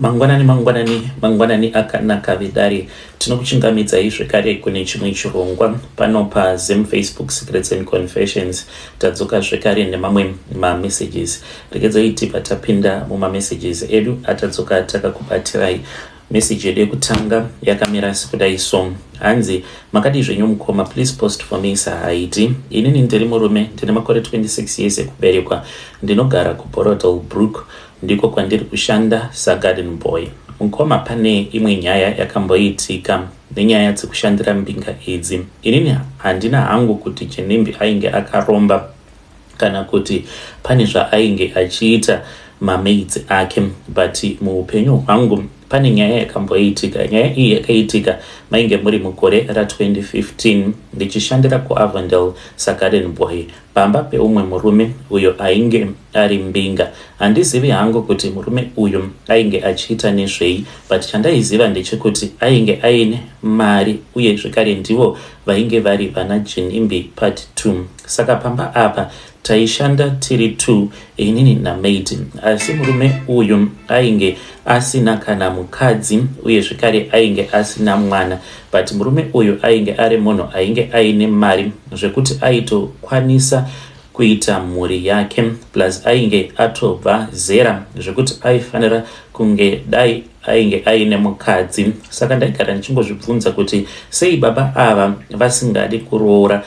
mangwanani akanaka vedare. Tinokuchingamidzai zvekare kune chimwe chirongwa pano paZim Facebook Secrets and Confessions. Tadzoka zvekare nemamwe mamessages. Regedzai tipa tapinda mumamessages edu atadzoka takakubatirai. Message yedu yekutanga yakamira sekudai so. Hanzi, makadi zvenyu mukoma, please post for me sahaiti. Inini ndiri murume, ndine makore 26 years ekuberekwa. Ndinogara kuBorodale Brook, ndiko kwandiri kushanda sagarden boy. Mukoma pane imwe nyaya yakamboitika nenyaya dzekushandira mbinga idzi. Inini handina hangu kuti Chinimbi ainge akaromba kana kuti pane zvaainge achiita mamaids ake, but muupenyu hwangu pane nyaya yakamboitika. Nyaya iyi yakaitika mainge muri mugore ra2015 ndichishandira kuAvondale sagarden boy pamba peumwe murume uyo ainge ari mbinga. Handizivi hangu kuti murume uyu ainge achiita nezvei, but chandaiziva ndechekuti ainge aine mari uye zvekare ndivo vainge vari vana Chinimbi part 2. Saka pamba apa taishanda tiri 2, inini namaid. Asi murume uyu ainge asina kana mukadzi uye zvekare ainge asina mwana, but murume uyu ainge ari munhu ainge aine mari zvekuti aitokwanisa kuita mhuri yake, plus ainge atobva zera zvekuti aifanira kunge dai ainge aine mukadzi. Saka ndaigara ndichingozvibvunza kuti sei baba ava vasingadi kuroora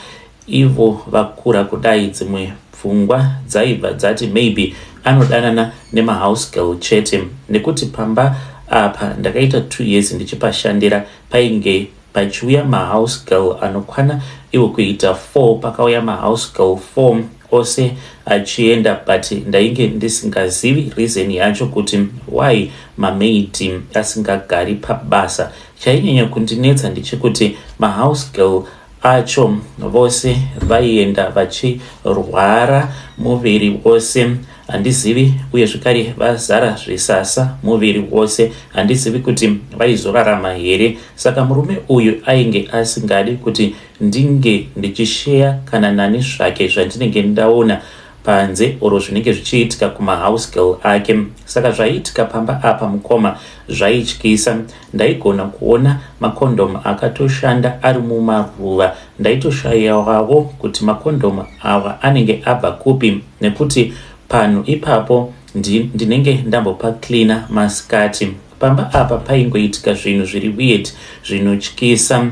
ivo vakura kudai. Dzimwe pfungwa dzaibva dzati maybe anodanana nemahouse girl chete, nekuti pamba apa ndakaita 2 years ndichipashandira painge pachiuya mahouse girl anokwana iwo kuita 4, pakauya mahouse girl 4 ose achienda, but ndainge ndisingazivi reason yacho kuti why mamaid asingagari pabasa. Chainyanya kundinetsa ndechekuti mahouse girl acho vose vaienda vachirwara muviri wose, handizivi, uye zvekare vazara zvisasa muviri wose, handizivi kuti vaizorarama here. Saka murume uyu ainge asingadi kuti ndinge ndichisheya kana nani zvake zvandinenge ndaona panze oro zvinenge zvichiitika kumahouse girl ake. Saka zvaiitika pamba apa mukoma zvaityisa. Ndaigona kuona makondomu akatoshanda ari mumaruva. Ndaitoshayawo kuti makondomu awa anenge abva kupi, nekuti pano ipapo ndinenge ndambopa cleaner masikati. Pamba apa paingoitika zvinhu zviri weird, zvinotyisa.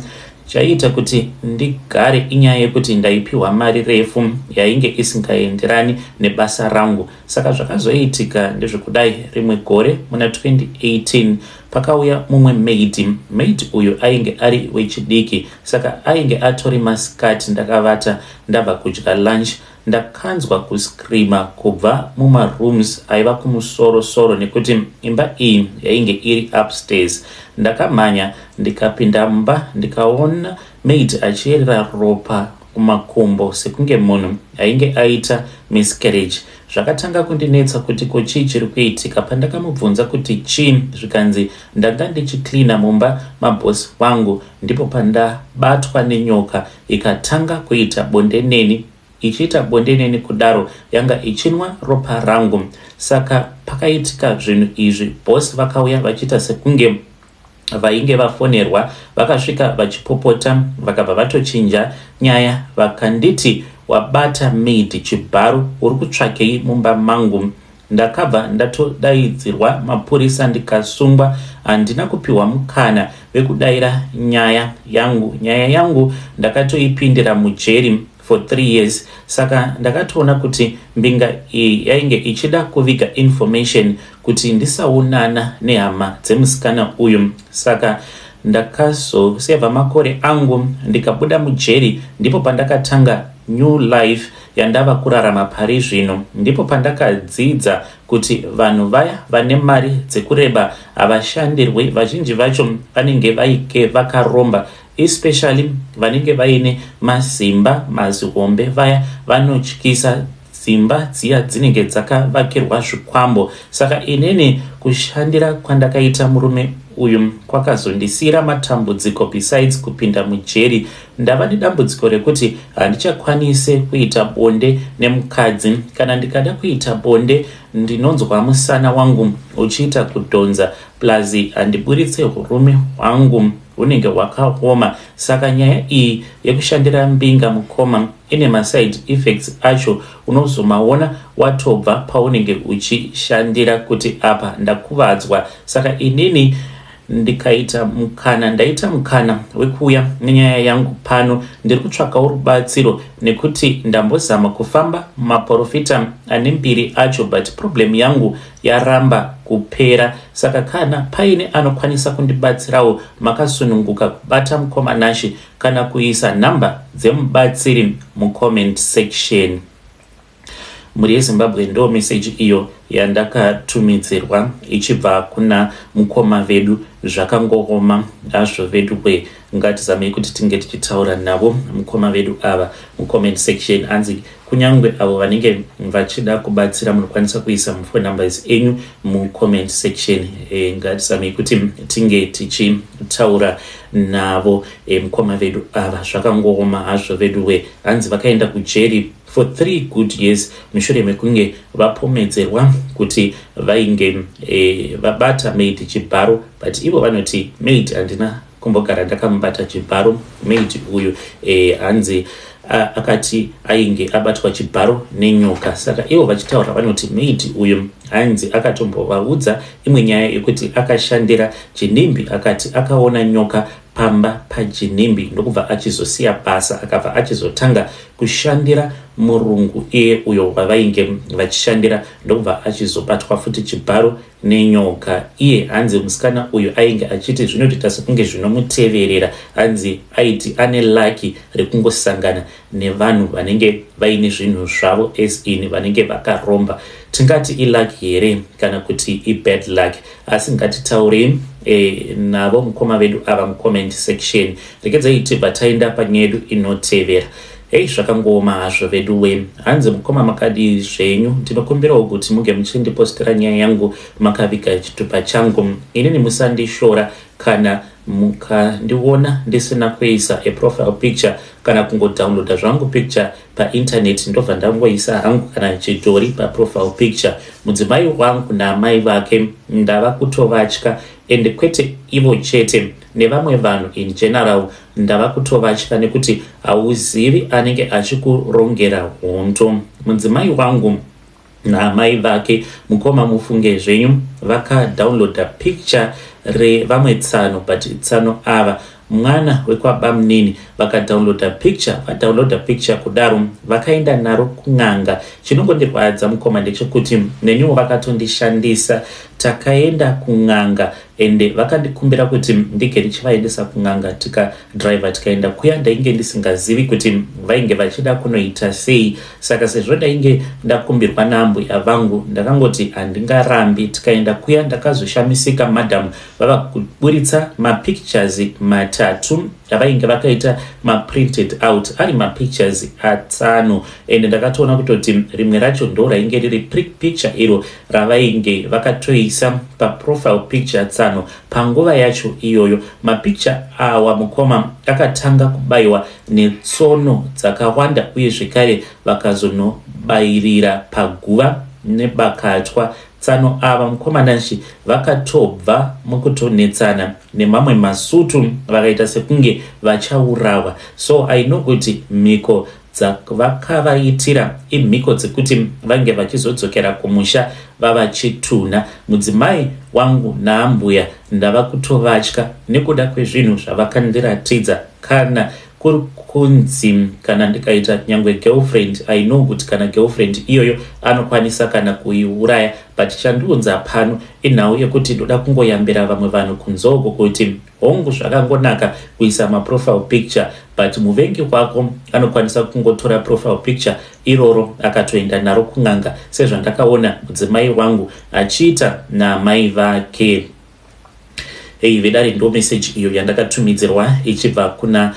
Chaita kuti ndigare inyaya yekuti ndaipiwa mari refu yainge isingaenderani nebasa rangu. Saka zvakazoitika ndezvekudai rimwe gore muna 2018 pakauya mumwe maid uyu ainge ari wechidiki. Saka ainge atori masikati ndakavata ndabva kudya lunch, ndakanzwa kuskrima kubva mumarooms aiva kumusoro nekuti imba iyi yainge iri upstairs. Ndakamhanya ndikapinda mumba ndikaona maid achiyerera ropa kumakumbo sekunge munhu ainge aita miscarriage. Zvakatanga kundinetsa kuti ko chii chiri kuitika. Pandakamubvunza kuti chii, zvikanzi ndanga ndichicleana mumba mabhosi wangu, ndipo pandabatwa nenyoka ikatanga kuita bonde neni. Ichiita bonde neni kudaro yanga ichinwa ropa rangu. Saka pakaitika zvinhu izvi, bosi vakauya vachiita sekunge vainge vafonerwa, vakasvika vachipopota, vakabva vatochinja nyaya, vakanditi wabata maid chibharo, uri kutsvakei mumba mangu. Ndakabva ndatodaidzirwa mapurisa ndikasungwa. Handina kupiwa mukana wekudayira nyaya yangu ndakatoipindira mujeri for 3 years. Saka ndakatoona kuti mbinga iyi yainge ichida kuviga information kuti ndisaonana nehama dzemusikana uyu. Saka ndakazosevha makore angu ndikabuda mujeri, ndipo pandakatanga new life yandava kurarama pari zvino. Ndipo pandakadzidza kuti vanhu vaya vane mari dzekureba havashandirwi. Vazhinji vacho vanenge vaike vakaromba, especially vanenge vaine mazimba mazihombe, vaya vanotyisa dzimba dziya dzinenge dzakavakirwa zvikwambo. Saka inini kushandira kwandakaita murume uyu kwakazondisira matambudziko. Besides kupinda mujeri, ndava nedambudziko rekuti handichakwanise kuita bonde nemukadzi. Kana ndikada kuita bonde ndinonzwa musana wangu uchiita kudhonza, plus handiburitse hurume hwangu hunenge hwakaoma. Saka nyaya iyi yekushandira mbinga mukoma ine maside effects acho. Unozomaona watobva paunenge uchishandira kuti apa ndakuvadzwa. Saka inini ndaita mukana wekuuya nenyaya yangu pano. Ndiri kutsvakawo rubatsiro nekuti ndambozama kufamba maprofita ane mbiri acho, but problem yangu yaramba kupera. Saka kana paine anokwanisa kundibatsirawo, makasununguka kubata mukoma Nashi kana kuisa namba dzemubatsiri mucomment section. Muri yeZimbabwe ndo message iyo yandakatumidzirwa ichibva kuna mukoma vedu. Zvakangogoma hazvo vedu kwe, ngatizamei kuti tinge tichitaura navo mukoma vedu ava mucomment section. Anzi kunyangwe avo vanenge vachida kubatsira munokwanisa kuisa phone numbers enyu mucomment section. Ngatizamei kuti tinge tichitaura navo mukoma vedu ava. Zvakangogoma hazvo vedu we. Anzi vakaenda kujeri for 3 good years mushure mekunge vapomedzerwa kuti vainge vabata maid chibharo, but ivo vanoti maid handina kumbogara ndakamubata chibharo. Maid uyu hanzi akati ainge abatwa chibharo nenyoka. Saka ivo vachitaura vanoti maid uyu hanzi akatombovaudza imwe nyaya yekuti akashandira chinimbi, akati akaona nyoka pamba pajinimbi ndokubva achizosiya basa akabva achizotanga kushandira murungu iye uyo wavainge vachishandira, ndokubva achizobatwa futi chibharo nenyoka. Iye hanzi musikana uyu ainge achiti zvinoita sekunge zvinomuteverera. Hanzi aiti ane laki rekungosangana nevanhu vanenge vaine zvinhu zvavo in vanenge vakaromba. Tingati ilaki here kana kuti ibad luck, asi ngatitaurei navo mukoma vedu ava mucomment section. Regedzai tibva taenda panyedu inotevera. Zvakangoma hazvo vedu we. Hanzi mukoma makadi zvenyu. Ndinokumbirawo kuti muge muchindipostera nyaya yangu makaviga chitupa changu. Inini musandishora kana mukandiona ndisina kuisa profile picture kana kungodownloada zvangu picture painternet ndobva ndangoisa hangu kana chitori paprofile picture. Mudzimai wangu naamai vake ndava kutovatya, ende kwete ivo chete nevamwe vanhu in general ndava kutovatya nekuti hauzivi anenge achikurongera hondo. Mudzimai wangu naamai vake, mukoma mufunge zvenyu, vakadownloada picture revamwe tsano, but tsano ava mwana wekwabamunini vakadownloada picture. Vadownloada picture kudaro vakaenda naro kun'anga. Chinongondirwadza mukoma ndechekuti nenyuwo vakatondishandisa. Takaenda kun'anga ende vakandikumbira kuti ndike ndichivaendesa kun'anga, tikadriva tikaenda kuya ndainge ndisingazivi kuti vainge vachida kunoita sei. Saka sezvo ndainge ndakumbirwa naambuya vangu ndakangoti handingarambi. Tikaenda kuya ndakazoshamisika. Madam vavakuburitsa mapictures matatu avainge vakaita maprinted out ari mapictures atano, ende ndakatoona kutoti rimwe racho ndo rainge riri picture iro ravainge vakatoisa paprofile picture tsano panguva yacho iyoyo. Mapicture awa mukoma akatanga kubayiwa netsono dzakawanda, uye zvekare vakazonobayirira paguva nebakatwa. Tsano ava mukoma Nashi vakatobva mukutonetsana nemamwe masutu vakaita sekunge vachaurawa. So I know kuti mhiko dzavakavaitira imhiko dzekuti vange vachizodzokera kumusha vavachituna. Mudzimai wangu naambuya ndava kutovatya nekuda kwezvinhu zvavakandiratidza. Kana kuri kunzi kana ndikaita nyangwe girlfriend, I know kuti kana girlfriend iyoyo anokwanisa kana kuiuraya, but chandiunza pano inhau yekuti ndoda kungoyambira vamwe vanhu kunzoko kuti hongu zvakangonaka kuisa maprofile picture, but muvengi wako anokwanisa kungotora profile picture iroro akatoenda naro kun'anga, sezvandakaona mudzimai wangu achiita namai vake. Vedare ndo message iyo yandakatumidzirwa ichibva kuna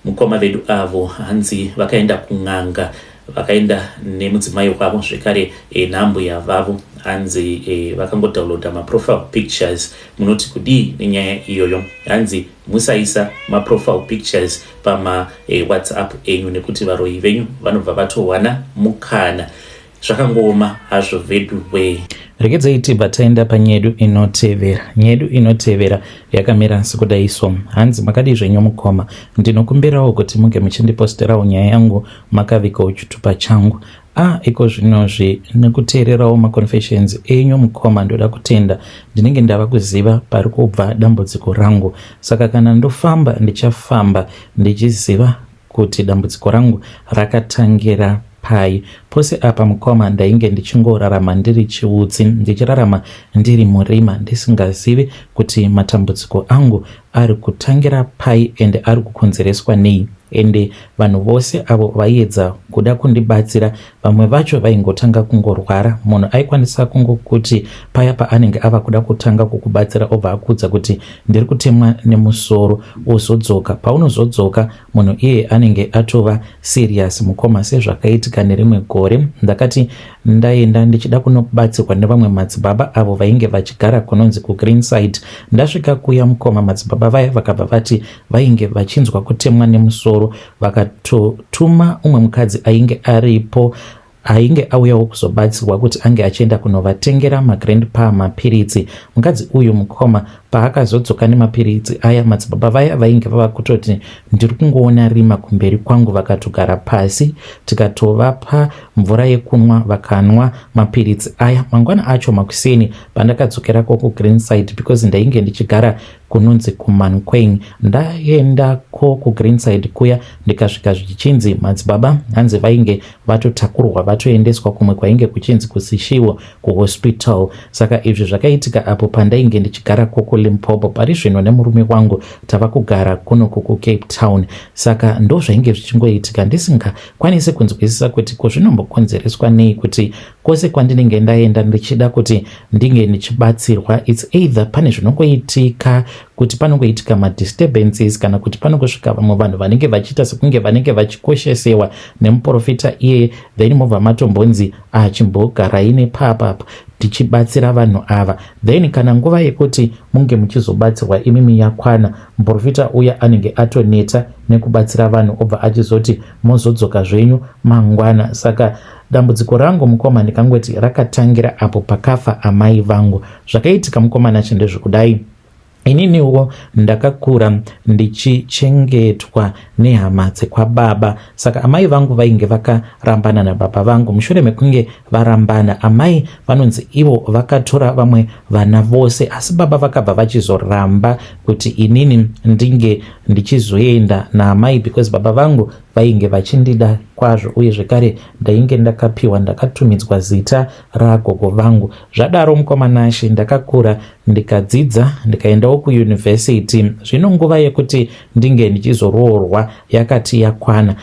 mukoma vedu avo. Hanzi vakaenda kun'anga vakaenda nemudzimai wavo zvekare nhambwe yavavo hanzi vakangodownloada maprofile pictures. Munoti kudii nenyaya iyoyo? Hanzi musaisa maprofile pictures pama WhatsApp enyu nekuti varoyi venyu vanobva vatowana mukana. Zvakangoma hazvo vedu we. Regedzai tibva taenda panyedu inotevera. Nyedu inotevera yakamira sekudai so. Hanzi makadi zvenyu mukoma, ndinokumbirawo kuti munge muchindiposterawo nyaya yangu makavikawo chitupa changu. Iko zvinozvi nekuteererawo maconfessions enyu mukoma, ndoda kutenda ndinenge ndava kuziva pari kubva dambudziko rangu. Saka kana ndofamba ndichafamba ndichiziva kuti dambudziko rangu rakatangira pai. Pose apa mukoma ndainge ndichingorarama ndiri chiudzi, ndichirarama ndiri murima, ndisingazivi kuti matambudziko angu ari kutangira pai ende ari kukonzereswa nei. Ende vanhu vose avo vaiedza kuda kundibatsira, vamwe vacho vaingotanga kungorwara. Munhu aikwanisa kungokuti paya paanenge ava kuda kutanga kukubatsira obva akudza kuti ndiri kutemwa nemusoro, ozodzoka. Paunozodzoka munhu iye anenge atova serious mukoma, sezvakaitika nerimwe gore. Ndakati ndaenda ndichida kunobatsirwa nevamwe madzibaba avo vainge vachigara kunonzi kuGreenside. Ndasvika kuya mukoma, madzibaba vaya vakabva vati vainge vachinzwa kutemwa nemusoro, vakatotuma umwe mukadzi ainge aripo ainge auyawo kuzobatsirwa kuti ange achienda kunovatengera magrandpa mapiritsi. Mukadzi uyu mukoma paakazodzoka nemapiritsi aya, madzibaba vaya vainge vava kutoti ndiri kungoona rima kumberi kwangu, vakatogara pasi tikatovapa mvura yekunwa, vakanwa mapiritsi aya. Mangwana acho makuseni pandakadzokerako kuGreenside, because ndainge ndichigara kunonzi kuMankweng, ndaendako kuGreenside kuya ndikasvika zvichinzi madzibaba hanzi vainge vatotakurwa vatoendeswa kumwe kwainge kuchinzi kuSishiwo kuhospital. Saka izvi zvakaitika apo pandainge ndichigara koko Limpopo. Pari zvino nemurume wangu tava kugara kuno kuCape Town. Saka ndo zvainge zvichingoitika, ndisingakwanisi kunzwisisa kuti zvinombokonzereswa nei kuti kwose kwandinenge ndaenda ndichida kuti ndinge ndichibatsirwa, it's either pane zvinongoitika kuti panongoitika madisturbances kana kuti panongosvika vamwe vanhu vanenge vachiita sekunge vanenge vachikoshesewa nemuprofita iye, then mobva matombonzi chimbogarai nepapapa tichibatsira vanhu ava. Then kana nguva yekuti munge muchizobatsirwa imimi yakwana, muprofita uya anenge atoneta nekubatsira vanhu obva achizoti mozodzoka zvenyu mangwana. Saka dambudziko rangu mukoma ndikangoti rakatangira apo pakafa amai vangu. Zvakaitika mukoma nacho ndezvekudai, ininiwo ndakakura ndichichengetwa nehama dzekwababa. Saka amai vangu vainge vakarambana nababa vangu. Mushure mekunge varambana, amai vanonzi ivo vakatora vamwe vana vose, asi baba vakabva vachizoramba kuti inini ndinge ndichizoenda naamai, because baba vangu vainge vachindida kwazvo, uye zvekare ndainge ndakapiwa, ndakatumidzwa zita ragogo vangu. Zvadaro mukoma nashe ndakakura ndikadzidza ndikaendawo kuuniversity. Zvino nguva yekuti ndinge ndichizoroorwa yakati yakwana.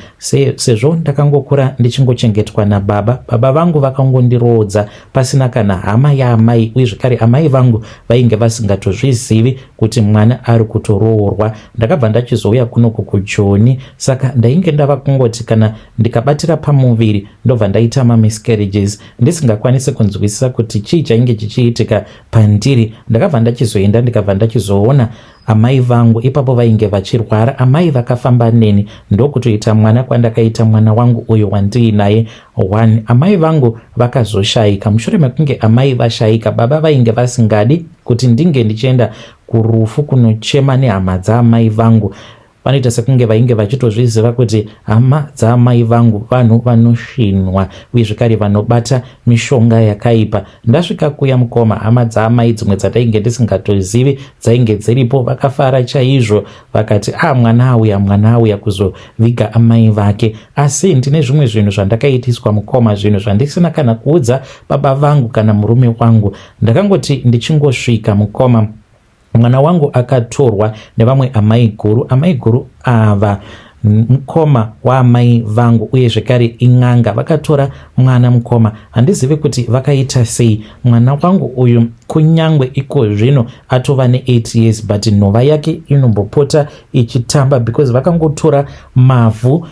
Sezvo ndakangokura ndichingochengetwa nababa, baba vangu vakangondirodza pasina kana hama yaamai, uye zvekare amai vangu vainge vasingatozvizivi kuti mwana ari kutoroorwa. Ndakabva ndachizouya kuno kuJoni, saka ndainge ndava kungoti kana ndikabatira pamuviri ndobva ndaita miscarriages, ndisingakwanisi kunzwisisa kuti chii chainge chichiitika pandiri. Ndakabva ndachizoenda ndikabva ndachizoona amai vangu ipapo vainge vachirwara. Amai vakafamba neni ndokutoita mwana kwandakaita mwana wangu uyo wandiinaye 1. Amai vangu vakazoshaika. Mushure mekunge amai vashaika, baba vainge vasingadi kuti ndinge ndichienda kurufu kunochema nehama dzaamai vangu. Vanoita sekunge vainge vachitozviziva kuti hama dzaamai vangu vanhu vanosvinwa, uye zvekare vanobata mishonga yakaipa. Ndasvika kuya mukoma, hama dzaamai dzimwe dzatainge ndisingatozivi dzainge dziripo, vakafara chaizvo, vakati mwana auya kuzoviga amai vake. Asi ndine zvimwe zvinhu zvandakaitiswa mukoma, zvinhu zvandisina kana kuudza baba vangu kana murume wangu. Ndakangoti ndichingosvika mukoma, mwana wangu akatorwa nevamwe amai guru ava mukoma waamai vangu, uye zvekare ing'anga. Vakatora mwana mukoma, handizivi kuti vakaita sei. Mwana wangu uyu kunyangwe iko zvino atova ne8 years, but nhova yake inombopota ichitamba, because vakangotora mavhu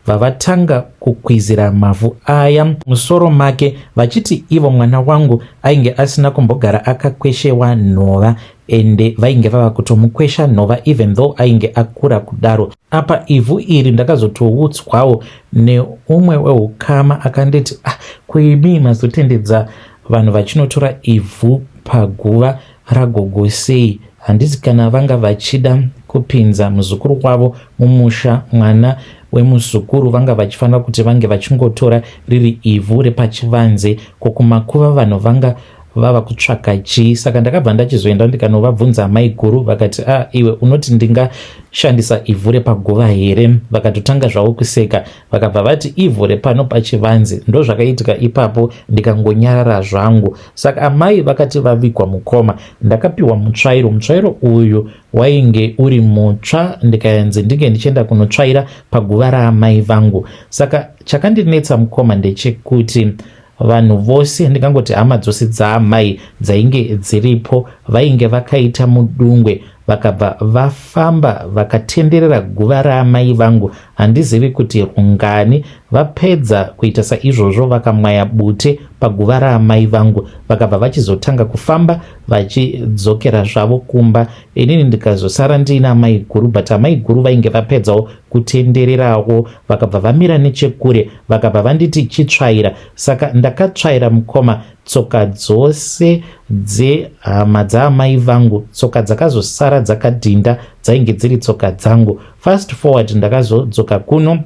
vavatanga kukwizira mavhu aya musoro make, vachiti ivo mwana wangu ainge asina kumbogara akakweshewa nhova, ende vainge vava kutomukwesha nhova even though ainge akura kudaro. Apa ivhu iri ndakazotoudzwawo neumwe weukama akanditi, kuimi mazotendedza vanhu vachinotora ivhu paguva ragogo sei? Handisi kana vanga vachida kupinza muzukuru wavo mumusha, mwana wemuzukuru vanga vachifanira kuti vange vachingotora riri ivhu repachivanze, kokumakuva vanhu vanga vava kutsvaka chii? Saka ndakabva ndachizoenda ndikanovabvunza mai guru, vakati iwe unoti ndingashandisa ivhu repaguva here? Vakatotanga zvavo kuseka, vakabva vati ivhu repano pachivanze. Ndo zvakaitika ipapo, ndikangonyarara zvangu. Saka amai vakati vavigwa mukoma, ndakapiwa mutsvairo. Mutsvairo uyu wainge uri mutsva, ndikayanzi ndinge ndichienda kunotsvaira paguva raamai vangu. Saka chakandinetsa mukoma ndechekuti vanhu vose, ndingangoti hama dzose dzaamai dzainge dziripo, vainge vakaita mudungwe, vakabva vafamba vakatenderera guva raamai vangu. Handizivi kuti rungani vapedza kuita saizvozvo vakamwaya bute paguva raamai vangu, vakabva vachizotanga kufamba vachidzokera zvavo kumba. Inini ndikazosara ndiina amai guru, but amai guru vainge vapedzawo kutendererawo, vakabva vamira nechekure, vakabva vanditi chitsvaira. Saka ndakatsvaira mukoma tsoka dzose dzehama dzaamai vangu, tsoka dzakazosara dzakadhinda dzainge dziri tsoka dzangu. Fast forward, ndakazodzoka kuno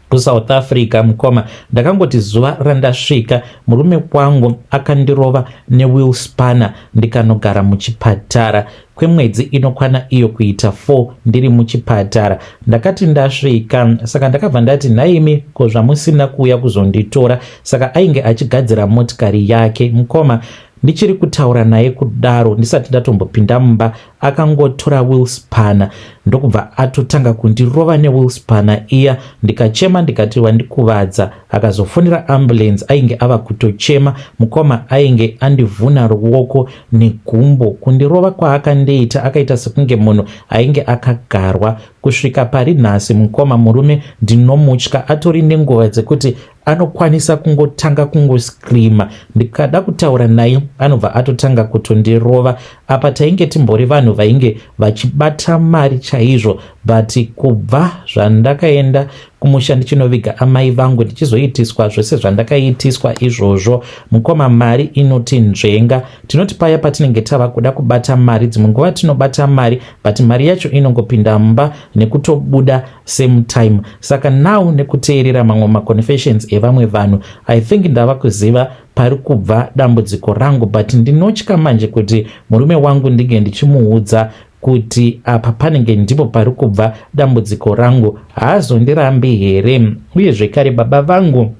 kuSouth Africa mukoma, ndakangoti zuva randasvika murume wangu akandirova newheel spanner ndikanogara muchipatara kwemwedzi inokwana iyo kuita 4 ndiri muchipatara. Ndakati ndasvika, saka ndakabva ndati naimi ko zvamusina kuuya kuzonditora. Saka ainge achigadzira motikari yake mukoma. Ndichiri kutaura naye kudaro, ndisati ndatombopinda mumba, akangotora wheel spanner ndokubva atotanga kundirova newheel spanner iya. Ndikachema ndikati wandikuvadza, akazofonera ambulance. Ainge ava kutochema mukoma, ainge andivhuna ruoko negumbo. Kundirova kwaakandeita akaita sekunge munhu ainge akagarwa. Kusvika pari nhasi mukoma, murume ndinomutya, atori nenguva dzekuti anokwanisa kungotanga kungoscreama. Ndikada kutaura naye anobva atotanga kutondirova. Apa tainge timbori vanhu vainge vachibata mari chaizvo, but kubva zvandakaenda kumusha ndichinoviga amai vangu ndichizoitiswa zvose zvandakaitiswa izvozvo mukoma, mari inoti nzvenga. Tinoti paya patinenge tava kuda kubata mari, dzimwe nguva tinobata mari but mari yacho inongopinda mumba nekutobuda same time. Saka now nekuteerera mamwe maconfessions evamwe vanhu, I think ndava kuziva pari kubva dambudziko rangu, but ndinotya manje kuti murume wangu ndinge ndichimuudza kuti apa panenge ndipo pari kubva dambudziko rangu, haazondirambi here? Uye zvekare baba vangu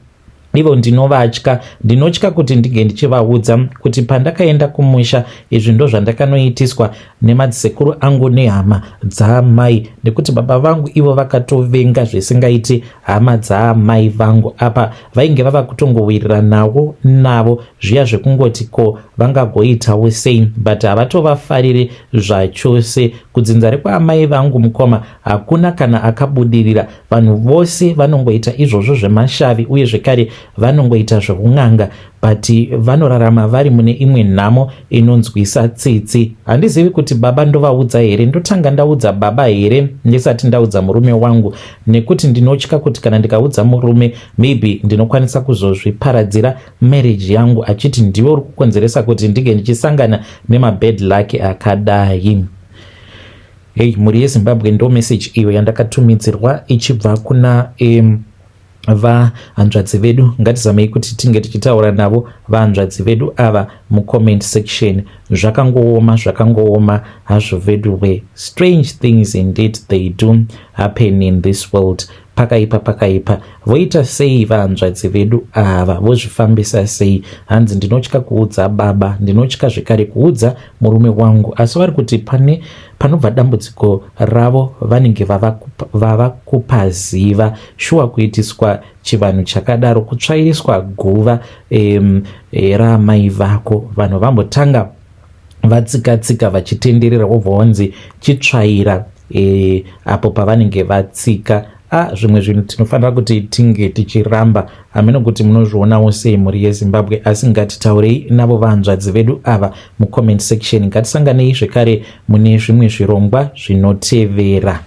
ivo ndinotya kuti ndinge ndichivaudza kuti pandakaenda kumusha izvi ndo zvandakanoitiswa nemadzikuru angu nehama dzaamai, nekuti baba vangu ivo vakatovenga zvisingaiti hama dzaamai vangu. Apa vainge vava kutongowirira navo zviya zvekungoti ko vangagoitawo sei, but havatovafariri zvachose. Kudzinza rekwaamai vangu mukoma hakuna kana akabudirira, vanhu vose vanongoita izvozvo zvemashavi uye zvekare vanongoita zvekun'anga, but vanorarama vari mune imwe nhamo inonzwisa tsitsi. Handizivi kuti baba ndovaudza here, ndotanga ndaudza baba here ndisati ndaudza murume wangu, nekuti ndinotya kuti kana ndikaudza murume maybe ndinokwanisa kuzozviparadzira marriage yangu, achiti ndiwe uri kukonzeresa kuti ndige ndichisangana nemabad luck akadai. Hey, muri yeZimbabwe ndo message iyo yandakatumidzirwa ichibva kuna vahanzvadzi vedu. Ngatizamei kuti tinge tichitaura navo vahanzvadzi vedu ava mucomment section. Zvakangooma hazvo vedu we. Strange things indeed they do happen in this world. Pakaipa voita sei vahanzvadzi vedu ava, vozvifambisa sei? Hanzi ndinotya kuudza baba, ndinotya zvekare kuudza murume wangu, asi vari kuti panobva dambudziko ravo vanenge vava kupaziva. Shuwa kuitiswa chivanhu chakadaro, kutsvairiswa guva raamai vako, vanhu vambotanga vatsika vachitenderera wobva wanzi chitsvaira apo pavanenge vatsika zvimwe zvinhu tinofanira kuti tinge tichiramba ameno kuti munozvionawo sei muri yeZimbabwe, asi ngatitaurei navo vahanzvadzi vedu ava mucomment section. Ngatisanganei zvekare mune zvimwe zvirongwa zvinotevera.